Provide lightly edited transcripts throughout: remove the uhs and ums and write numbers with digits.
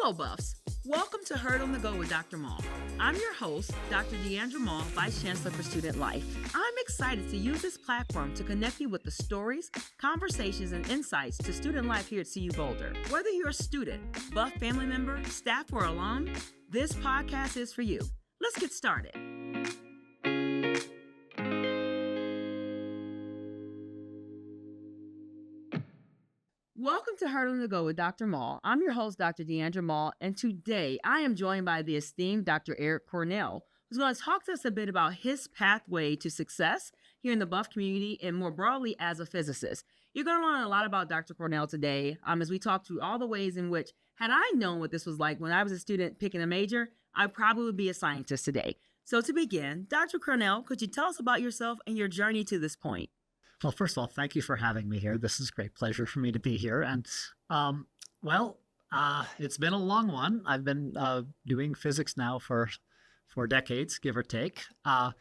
Hello, Buffs. Welcome to Heard on the Go with Dr. Mull. I'm your host, Dr. Deandra Mull, Vice Chancellor for Student Life. I'm excited to use this platform to connect you with the stories, conversations, and insights to student life here at CU Boulder. Whether you're a student, Buff family member, staff, or alum, this podcast is for you. Let's get started. Welcome to Heard on the Go with Dr. Mull. I'm your host, Dr. Deandra Mull, and today I am joined by the esteemed Dr. Eric Cornell, who's going to talk to us a bit about his pathway to success here in the Buff community and more broadly as a physicist. You're going to learn a lot about Dr. Cornell today as we talk through all the ways in which, had I known what this was like when I was a student picking a major, I probably would be a scientist today. So to begin, Dr. Cornell, could you tell us about yourself and your journey to this point? Well, first of all, thank you for having me here. This is a great pleasure for me to be here. And, it's been a long one. I've been doing physics now for decades, give or take. When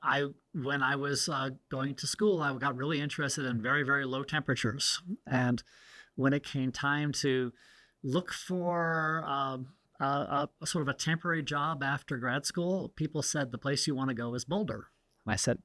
I was going to school, I got really interested in very, very low temperatures. And when it came time to look for a sort of a temporary job after grad school, people said the place you want to go is Boulder. And I said,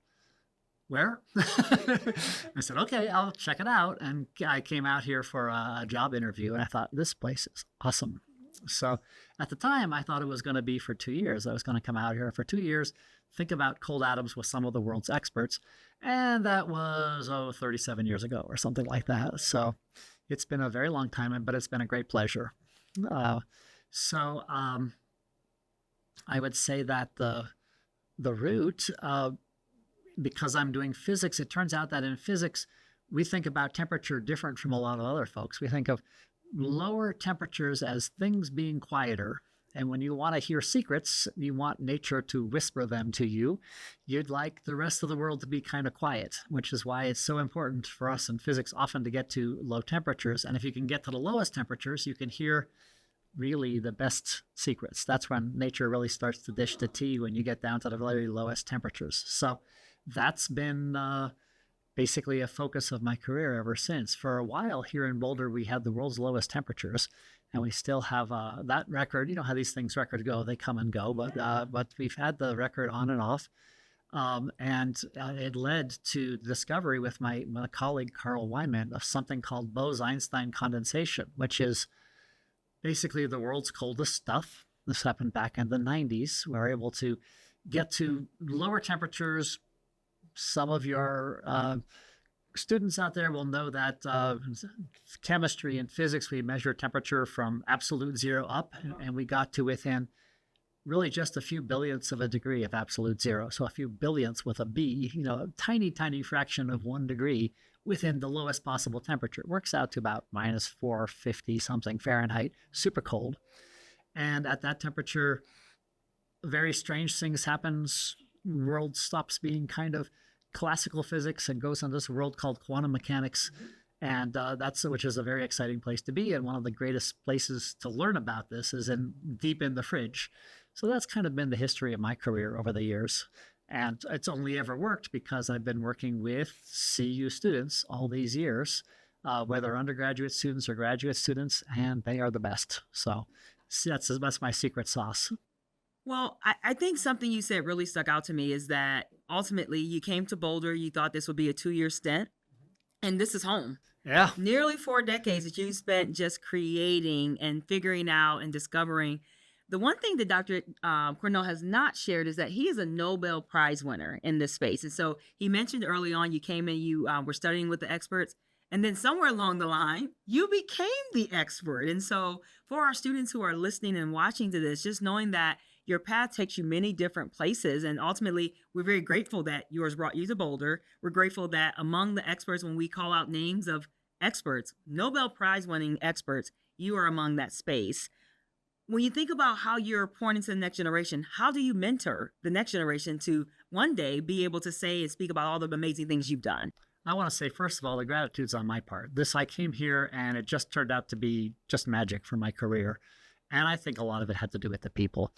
where? I said, okay, I'll check it out. And I came out here for a job interview and I thought, this place is awesome. So at the time, I thought it was going to be for 2 years. I was going to come out here for 2 years, think about cold atoms with some of the world's experts. And that was, 37 years ago or something like that. So it's been a very long time, but it's been a great pleasure. I would say that the route, because I'm doing physics, it turns out that in physics, we think about temperature different from a lot of other folks. We think of lower temperatures as things being quieter. And when you want to hear secrets, you want nature to whisper them to you. You'd like the rest of the world to be kind of quiet, which is why it's so important for us in physics often to get to low temperatures. And if you can get to the lowest temperatures, you can hear really the best secrets. That's when nature really starts to dish the tea, when you get down to the very lowest temperatures. So that's been basically a focus of my career ever since. For a while here in Boulder, we had the world's lowest temperatures, and we still have that record. You know how these records go, they come and go, but we've had the record on and off. It led to the discovery with my colleague, Carl Weinman, of something called Bose-Einstein condensation, which is basically the world's coldest stuff. This happened back in the 90s. We were able to get to lower temperatures. Some of your students out there will know that chemistry and physics, we measure temperature from absolute zero up, and we got to within really just a few billionths of a degree of absolute zero. So a few billionths with a B, a tiny, tiny fraction of 1 degree within the lowest possible temperature. It works out to about minus 450 something Fahrenheit, super cold. And at that temperature, very strange things happens. World stops being kind of classical physics and goes into this world called quantum mechanics. And which is a very exciting place to be. And one of the greatest places to learn about this is deep in the fridge. So that's kind of been the history of my career over the years. And it's only ever worked because I've been working with CU students all these years, whether undergraduate students or graduate students, and they are the best. So that's my secret sauce. Well, I think something you said really stuck out to me is that ultimately you came to Boulder, you thought this would be a 2-year stint, and this is home. Yeah. Nearly 4 decades that you spent just creating and figuring out and discovering. The one thing that Dr. Cornell has not shared is that he is a Nobel Prize winner in this space. And so he mentioned early on you came in, you were studying with the experts. And then somewhere along the line, you became the expert. And so for our students who are listening and watching to this, just knowing that your path takes you many different places. And ultimately, we're very grateful that yours brought you to Boulder. We're grateful that among the experts, when we call out names of experts, Nobel Prize winning experts, you are among that space. When you think about how you're pouring into the next generation, how do you mentor the next generation to one day be able to say and speak about all the amazing things you've done? I want to say, first of all, the gratitude's on my part. I came here and it just turned out to be just magic for my career. And I think a lot of it had to do with the people.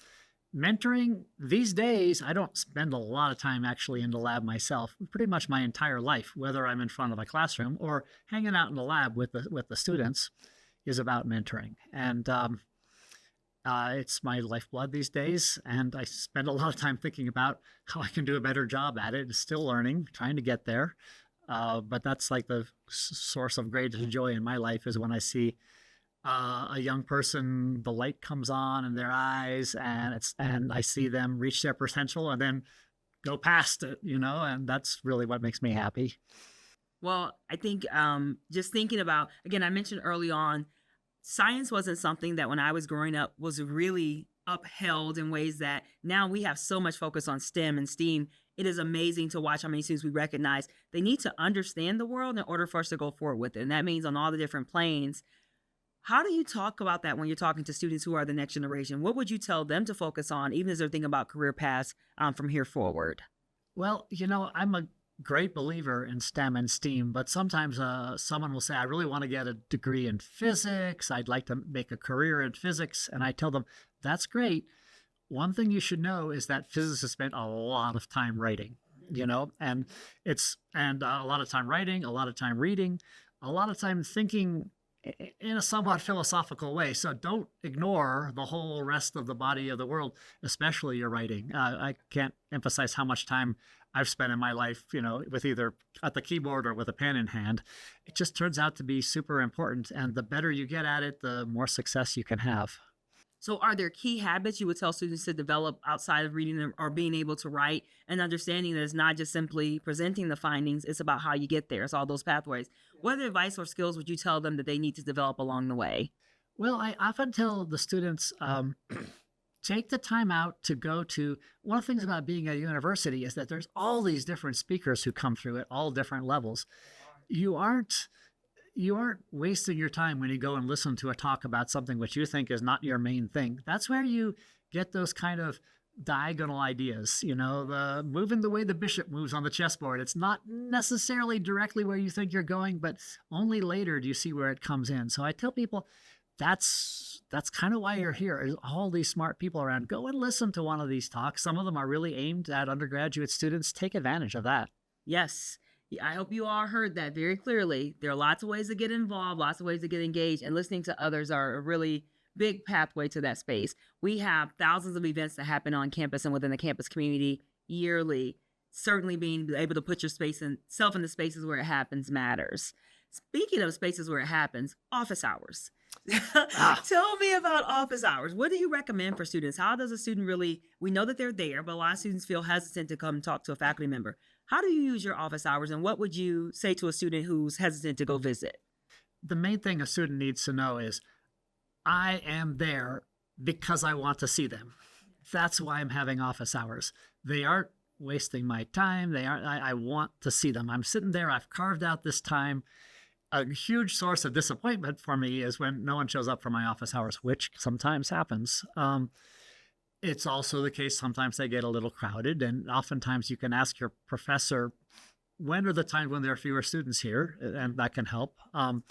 Mentoring, these days, I don't spend a lot of time actually in the lab myself, pretty much my entire life, whether I'm in front of a classroom or hanging out in the lab with the students. is about mentoring. And it's my lifeblood these days. And I spend a lot of time thinking about how I can do a better job at it. Still learning, trying to get there. But that's like the source of greatest joy in my life is when I see a young person, the light comes on in their eyes, and I see them reach their potential and then go past it, and that's really what makes me happy. Well, I think just thinking about, again, I mentioned early on, science wasn't something that when I was growing up was really upheld in ways that now we have so much focus on STEM and STEAM. It is amazing to watch how many students we recognize they need to understand the world in order for us to go forward with it. And that means on all the different planes. How do you talk about that when you're talking to students who are the next generation? What would you tell them to focus on, even as they're thinking about career paths from here forward? Well, I'm a great believer in STEM and STEAM, but sometimes someone will say, I really want to get a degree in physics. I'd like to make a career in physics. And I tell them, that's great. One thing you should know is that physicists spend a lot of time writing, and a lot of time writing, a lot of time reading, a lot of time thinking in a somewhat philosophical way. So don't ignore the whole rest of the body of the world, especially your writing. I can't emphasize how much time I've spent in my life, with either at the keyboard or with a pen in hand. It just turns out to be super important. And the better you get at it, the more success you can have. So are there key habits you would tell students to develop outside of reading them or being able to write and understanding that it's not just simply presenting the findings, it's about how you get there. It's all those pathways. What advice or skills would you tell them that they need to develop along the way? Well, I often tell the students, take the time out to go to, one of the things about being at a university is that there's all these different speakers who come through at all different levels. You aren't wasting your time when you go and listen to a talk about something which you think is not your main thing. That's where you get those kind of diagonal ideas, the moving the way the bishop moves on the chessboard. It's not necessarily directly where you think you're going, but only later do you see where it comes in. So I tell people that's kind of why you're here. There's all these smart people around. Go and listen to one of these talks. Some of them are really aimed at undergraduate students. Take advantage of that. Yes. I hope you all heard that very clearly. There are lots of ways to get involved, lots of ways to get engaged, and listening to others are a really big pathway to that space. We have thousands of events that happen on campus and within the campus community yearly. Certainly being able to put yourself in the spaces where it happens matters. Speaking of spaces where it happens, office hours. Tell me about office hours. What do you recommend for students? How does a student we know that they're there, but a lot of students feel hesitant to come talk to a faculty member. How do you use your office hours, and what would you say to a student who's hesitant to go visit? The main thing a student needs to know is I am there because I want to see them. That's why I'm having office hours. They aren't wasting my time. I want to see them. I'm sitting there. I've carved out this time. A huge source of disappointment for me is when no one shows up for my office hours, which sometimes happens. It's also the case sometimes they get a little crowded, and oftentimes you can ask your professor, when are the times when there are fewer students here? And that can help. But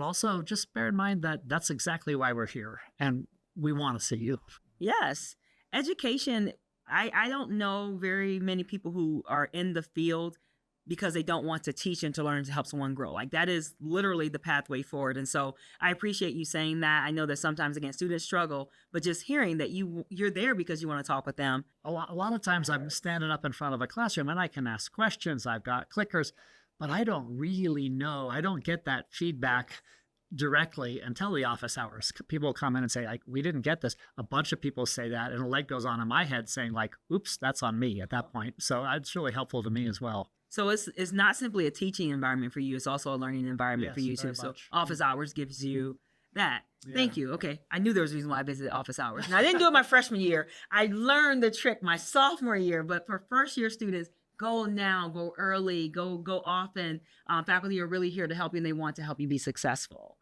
also just bear in mind that that's exactly why we're here, and we want to see you. Yes. Education, I don't know very many people who are in the field because they don't want to teach and to learn to help someone grow. Like that is literally the pathway forward. And so I appreciate you saying that. I know that sometimes, again, students struggle, but just hearing that you're there because you want to talk with them. A lot of times I'm standing up in front of a classroom and I can ask questions. I've got clickers, but I don't really know. I don't get that feedback directly until the office hours. People come in and say, like, we didn't get this. A bunch of people say that, and a light goes on in my head saying, like, oops, that's on me at that point. So it's really helpful to me as well. So it's not simply a teaching environment for you. It's also a learning environment for you too. So office hours gives you that. Yeah. Thank you. Okay. I knew there was a reason why I visited office hours. Now, I didn't do it my freshman year. I learned the trick my sophomore year, but for first year students, go now, go early, go often. Faculty are really here to help you, and they want to help you be successful.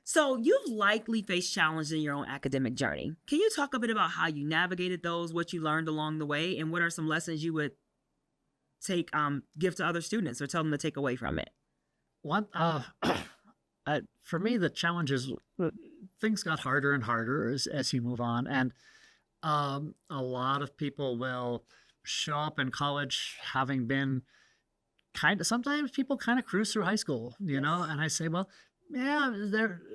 So you've likely faced challenges in your own academic journey. Can you talk a bit about how you navigated those, what you learned along the way, and what are some lessons you would give to other students or tell them to take away from it? For me, the challenges, things got harder and harder as you move on. And a lot of people will show up in college having been sometimes people kind of cruise through high school, you know, and I say, well, Yeah,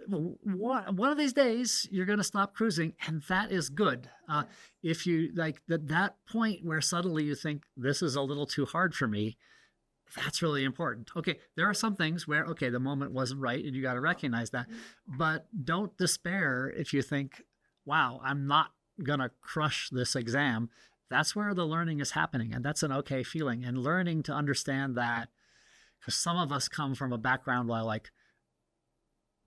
one of these days you're going to stop cruising, and that is good. If you like that point where suddenly you think this is a little too hard for me, that's really important. Okay, there are some things where okay, the moment wasn't right, and you got to recognize that, but don't despair if you think, "Wow, I'm not gonna crush this exam." That's where the learning is happening, and that's an okay feeling. And learning to understand that, because some of us come from a background where like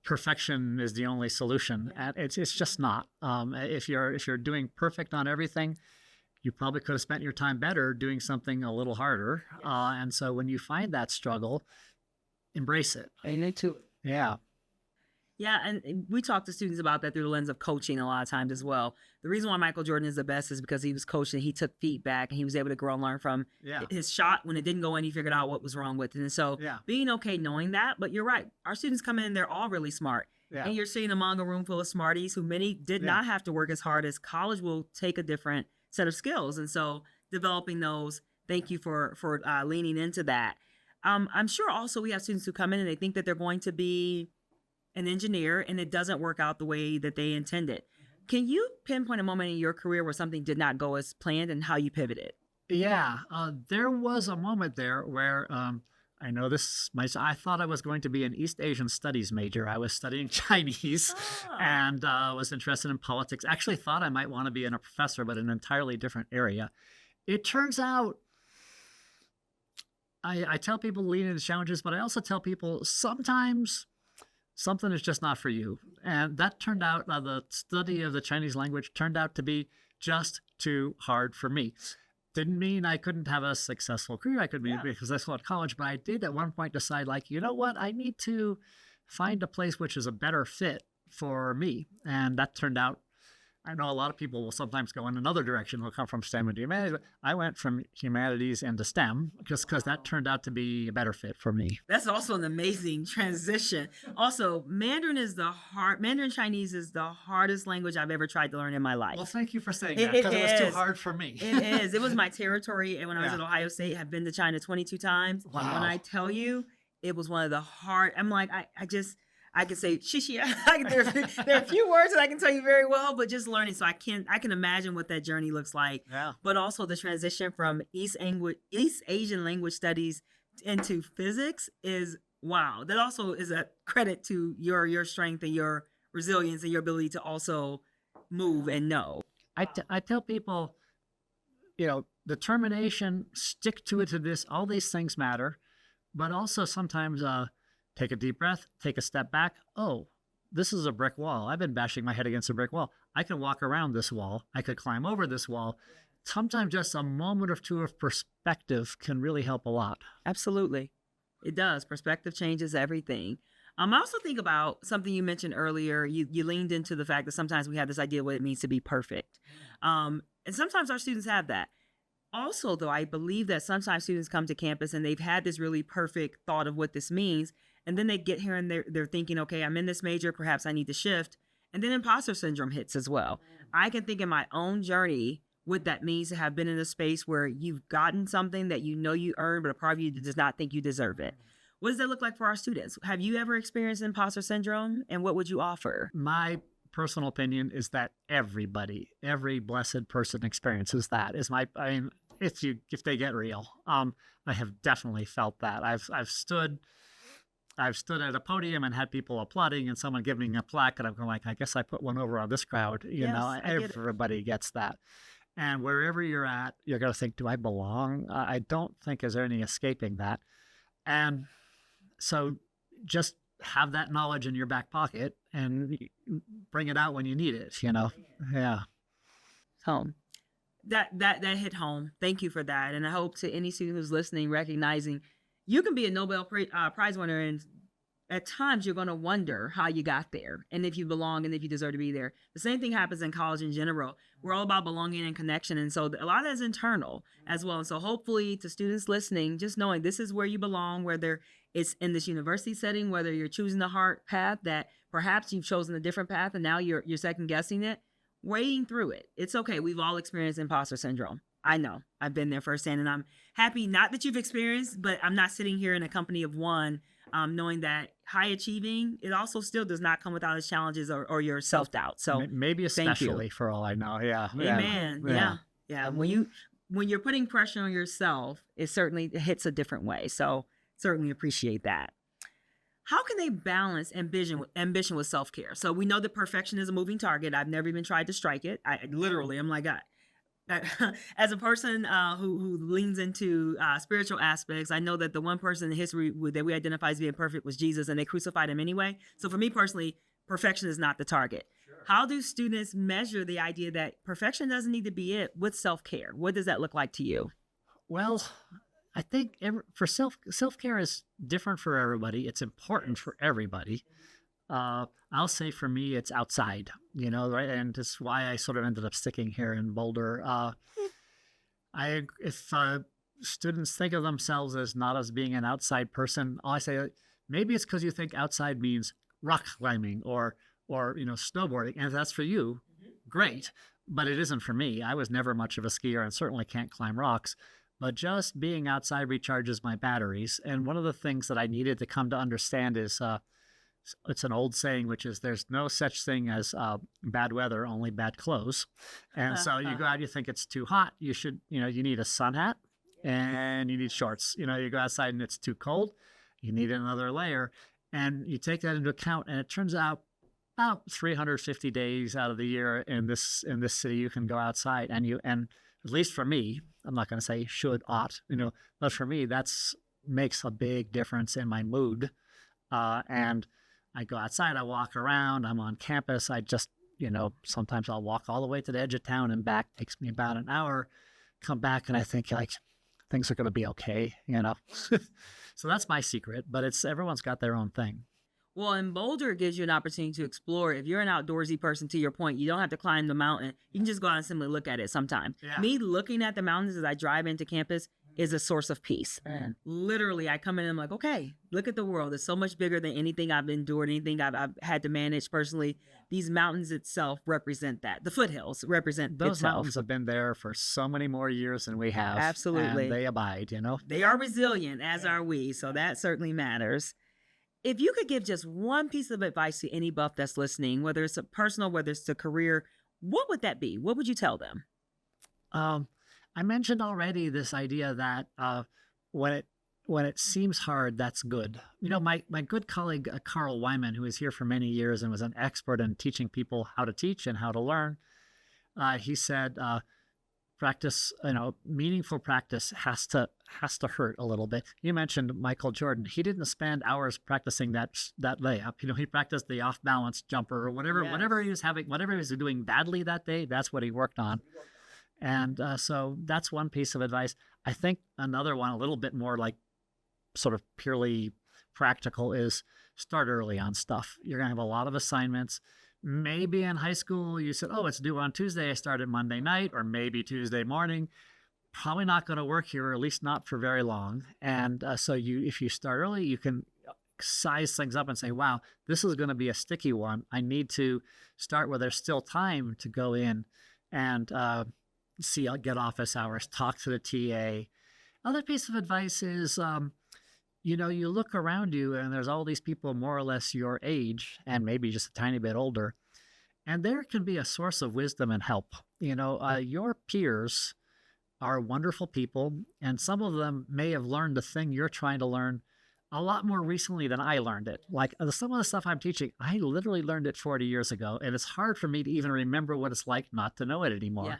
perfection is the only solution, and it's just not. If you're doing perfect on everything, you probably could have spent your time better doing something a little harder. And so when you find that struggle, embrace it. I need to. Yeah. Yeah, and we talk to students about that through the lens of coaching a lot of times as well. The reason why Michael Jordan is the best is because he was coached and he took feedback and he was able to grow and learn from his shot. When it didn't go in, he figured out what was wrong with it. And so being okay knowing that, but you're right. Our students come in, they're all really smart. And you're sitting among a room full of smarties who many did not have to work as hard as college will take a different set of skills. And so developing those, thank you for leaning into that. I'm sure also we have students who come in and they think that they're going to be an engineer and it doesn't work out the way that they intended. Can you pinpoint a moment in your career where something did not go as planned and how you pivoted? Yeah. There was a moment there where I know this, I thought I was going to be an East Asian studies major. I was studying Chinese and was interested in politics. Actually thought I might want to be a professor, but in an entirely different area. It turns out I tell people to lean into challenges, but I also tell people sometimes something is just not for you. And that turned out, the study of the Chinese language turned out to be just too hard for me. Didn't mean I couldn't have a successful career. I could be successful at college, but I did at one point decide, like, you know what? I need to find a place which is a better fit for me. And that turned out, I know a lot of people will sometimes go in another direction. They'll come from STEM into humanities. I went from humanities into STEM just because that turned out to be a better fit for me. That's also an amazing transition. Also, Mandarin Chinese is the hardest language I've ever tried to learn in my life. Well, thank you for saying that, because it was too hard for me. It is. It was my territory. And when I was at Ohio State, I've been to China 22 times. Wow. When I tell you, it was one of the hard, I'm like, I can say shishi. There are a few words that I can tell you very well, but just learning. So I can imagine what that journey looks like. Yeah. But also the transition from East Asian language studies into physics is wow. That also is a credit to your strength and your resilience and your ability to also move and know. I tell people, determination, stick to it, to this. All these things matter, but also sometimes take a deep breath, take a step back. Oh, this is a brick wall. I've been bashing my head against a brick wall. I can walk around this wall. I could climb over this wall. Sometimes just a moment or two of perspective can really help a lot. Absolutely. It does. Perspective changes everything. I also think about something you mentioned earlier. You leaned into the fact that sometimes we have this idea of what it means to be perfect. And sometimes our students have that. Also, though, I believe that sometimes students come to campus and they've had this really perfect thought of what this means. And then they get here and they're thinking, okay, I'm in this major, perhaps I need to shift. And then imposter syndrome hits as well. I can think in my own journey what that means to have been in a space where you've gotten something that you know you earned, but a part of you does not think you deserve it. What does that look like for our students? Have you ever experienced imposter syndrome, and what would you offer? My personal opinion is that every blessed person experiences that. If they get real, I have definitely felt that. I've stood at a podium and had people applauding and someone giving me a plaque, and I'm going like, I guess I put one over on this crowd. Everybody gets that. And wherever you're at, you're going to think, do I belong? I don't think there's any escaping that. And so just have that knowledge in your back pocket and bring it out when you need it, Yeah. Home. That hit home. Thank you for that. And I hope to any student who's listening, recognizing you can be a Nobel Prize winner, and at times you're going to wonder how you got there and if you belong and if you deserve to be there. The same thing happens in college in general. We're all about belonging and connection. And so a lot of that is internal as well. And so hopefully to students listening, just knowing this is where you belong, whether it's in this university setting, whether you're choosing the hard path that perhaps you've chosen a different path and now you're second guessing it, wading through it. It's okay. We've all experienced imposter syndrome. I know. I've been there firsthand, and I'm happy not that you've experienced, but I'm not sitting here in a company of one. knowing that high achieving, it also still does not come without its challenges or your self-doubt. So Maybe thank you. especially for all I know. Yeah. Amen. Yeah. Yeah. When you're putting pressure on yourself, it certainly hits a different way. So certainly appreciate that. How can they balance ambition with self-care? So we know that perfection is a moving target. I've never even tried to strike it. I'm like, as a person who leans into spiritual aspects, I know that the one person in history that we identify as being perfect was Jesus, and they crucified him anyway. So for me personally, perfection is not the target. Sure. How do students measure the idea that perfection doesn't need to be it with self-care? What does that look like to you? Well, I think for self-care is different for everybody. It's important for everybody. I'll say for me, it's outside, right? And that's why I sort of ended up sticking here in Boulder. If students think of themselves as not as being an outside person, I say maybe it's because you think outside means rock climbing or snowboarding, and if that's for you, great. But it isn't for me. I was never much of a skier and certainly can't climb rocks. But just being outside recharges my batteries. And one of the things that I needed to come to understand is it's an old saying, which is there's no such thing as bad weather, only bad clothes. And so you go out, you think it's too hot. You need a sun hat and you need shorts. You go outside and it's too cold. You need another layer. And you take that into account. And it turns out about 350 days out of the year in this city, you can go outside and at least for me, I'm not going to say should, ought, but for me, makes a big difference in my mood. And I go outside, I walk around, I'm on campus. I just, sometimes I'll walk all the way to the edge of town and back. Takes me about an hour, come back, and I think like things are going to be okay, So that's my secret, but everyone's got their own thing. Well, in Boulder, it gives you an opportunity to explore. If you're an outdoorsy person, to your point, you don't have to climb the mountain. You can just go out and simply look at it sometime. Yeah. Me looking at the mountains as I drive into campus is a source of peace. Man. Literally, I come in and I'm like, okay, look at the world. It's so much bigger than anything I've endured, anything I've had to manage personally. Yeah. These mountains itself represent that. The foothills represent those itself. Mountains have been there for so many more years than we have. Absolutely. And they abide, They are resilient, as are we. So that certainly matters. If you could give just one piece of advice to any buff that's listening, whether it's a personal, whether it's a career, what would that be? What would you tell them? I mentioned already this idea that when it seems hard, that's good. My good colleague, Carl Wyman, who was here for many years and was an expert in teaching people how to teach and how to learn, he said, practice, meaningful practice has to hurt a little bit. You mentioned Michael Jordan. He didn't spend hours practicing that layup. He practiced the off balance jumper or whatever he was having, whatever he was doing badly that day. That's what he worked on. And so that's one piece of advice. I think another one, a little bit more like sort of purely practical, is start early on stuff. You're going to have a lot of assignments. Maybe in high school you said, oh, it's due on Tuesday. I started Monday night or maybe Tuesday morning. Probably not going to work here, or at least not for very long. And so if you start early, you can size things up and say, wow, this is going to be a sticky one. I need to start where there's still time to go in and get office hours, talk to the TA. Other piece of advice is, you look around you and there's all these people more or less your age and maybe just a tiny bit older. And there can be a source of wisdom and help. Your peers are wonderful people, and some of them may have learned the thing you're trying to learn a lot more recently than I learned it. Like some of the stuff I'm teaching, I literally learned it 40 years ago, and it's hard for me to even remember what it's like not to know it anymore.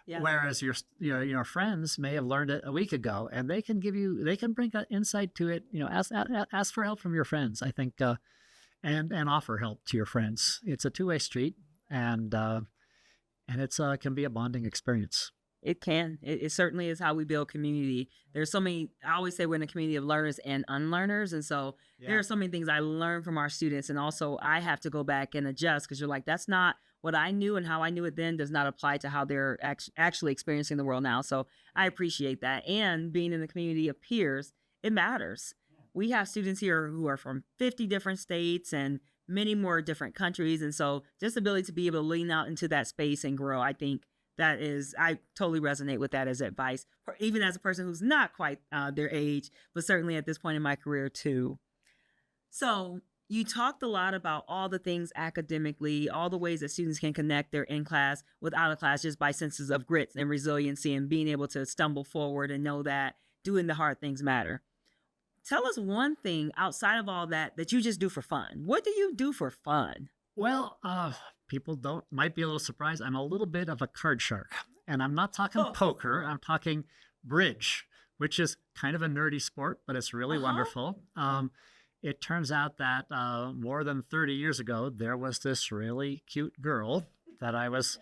Yeah. Yeah. Whereas your friends may have learned it a week ago, and they can bring an insight to it. Ask for help from your friends, I think, and offer help to your friends. It's a two-way street, and it's can be a bonding experience. It can. It certainly is how we build community. There's so many, I always say we're in a community of learners and unlearners. And so there are so many things I learn from our students. And also I have to go back and adjust because you're like, that's not what I knew, and how I knew it then does not apply to how they're actually experiencing the world now. So I appreciate that. And being in the community of peers, it matters. We have students here who are from 50 different states and many more different countries. And so just the ability to be able to lean out into that space and grow, I think, I totally resonate with that as advice, even as a person who's not quite their age, but certainly at this point in my career too. So you talked a lot about all the things academically, all the ways that students can connect their in class with out of class just by senses of grit and resiliency and being able to stumble forward and know that doing the hard things matter. Tell us one thing outside of all that that you just do for fun. What do you do for fun? Well, people don't might be a little surprised. I'm a little bit of a card shark, and I'm not talking Oh, poker. I'm talking bridge, which is kind of a nerdy sport, but it's really uh-huh. wonderful. It turns out that more than 30 years ago, there was this really cute girl that I was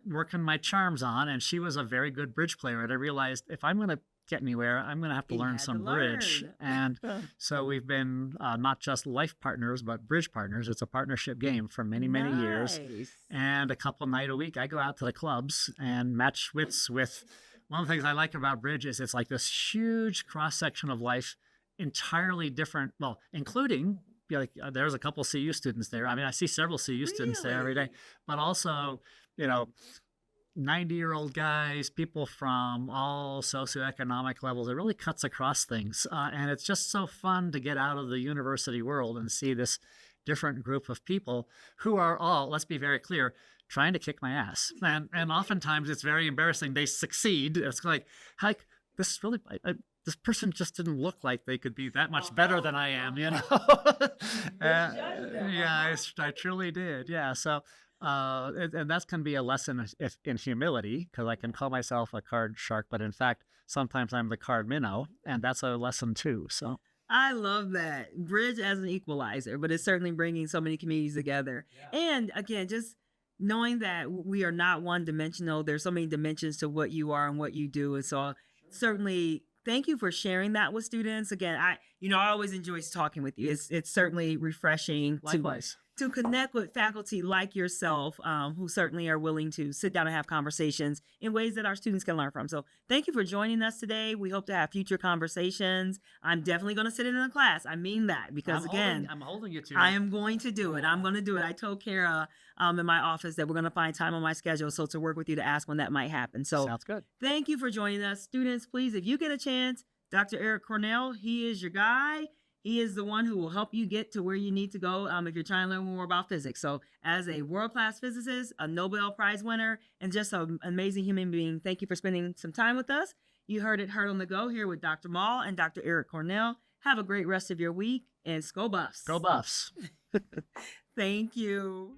working my charms on, and she was a very good bridge player. And I realized if I'm going to get anywhere, I'm going to have to You learn had to some bridge. learn. And so we've been not just life partners, but bridge partners. It's a partnership game for many, many years. Nice. And a couple night a week, I go out to the clubs and match wits with. One of the things I like about bridge is it's like this huge cross section of life, entirely different. Well, including there's a couple CU students there. I mean, I see several CU students there every day, Really? but also, you know, 90-year-old guys, people from all socioeconomic levels. It really cuts across things. And it's just so fun to get out of the university world and see this different group of people who are all, let's be very clear, trying to kick my ass. And oftentimes it's very embarrassing. They succeed. It's like this really, this person just didn't look like they could be that much better than I am, you know? Misjudged them, Yeah, uh-huh. I truly did. Yeah. So, and that's can be a lesson in humility because I can call myself a card shark, but in fact, sometimes I'm the card minnow, and that's a lesson too. So, I love that. Bridge as an equalizer, but it's certainly bringing so many communities together. yeah. And again, just knowing that we are not one dimensional, there's so many dimensions to what you are and what you do. And so, certainly, thank you for sharing that with students. Again, I always enjoy talking with you. It's certainly refreshing Likewise. to connect with faculty like yourself, who certainly are willing to sit down and have conversations in ways that our students can learn from. So thank you for joining us today. We hope to have future conversations. I'm definitely going to sit in a class. I mean that because again, I'm holding you to I it. am going to do it. I'm going to do it. I told Kara in my office that we're going to find time on my schedule so to work with you to ask when that might happen. So Sounds good. thank you for joining us. Students, please, if you get a chance, Dr. Eric Cornell, he is your guy. He is the one who will help you get to where you need to go if you're trying to learn more about physics. So, as a world class physicist, a Nobel Prize winner, and just an amazing human being, thank you for spending some time with us. You heard it heard on the go here with Dr. Mull and Dr. Eric Cornell. Have a great rest of your week and Go Buffs. Go Buffs. Thank you.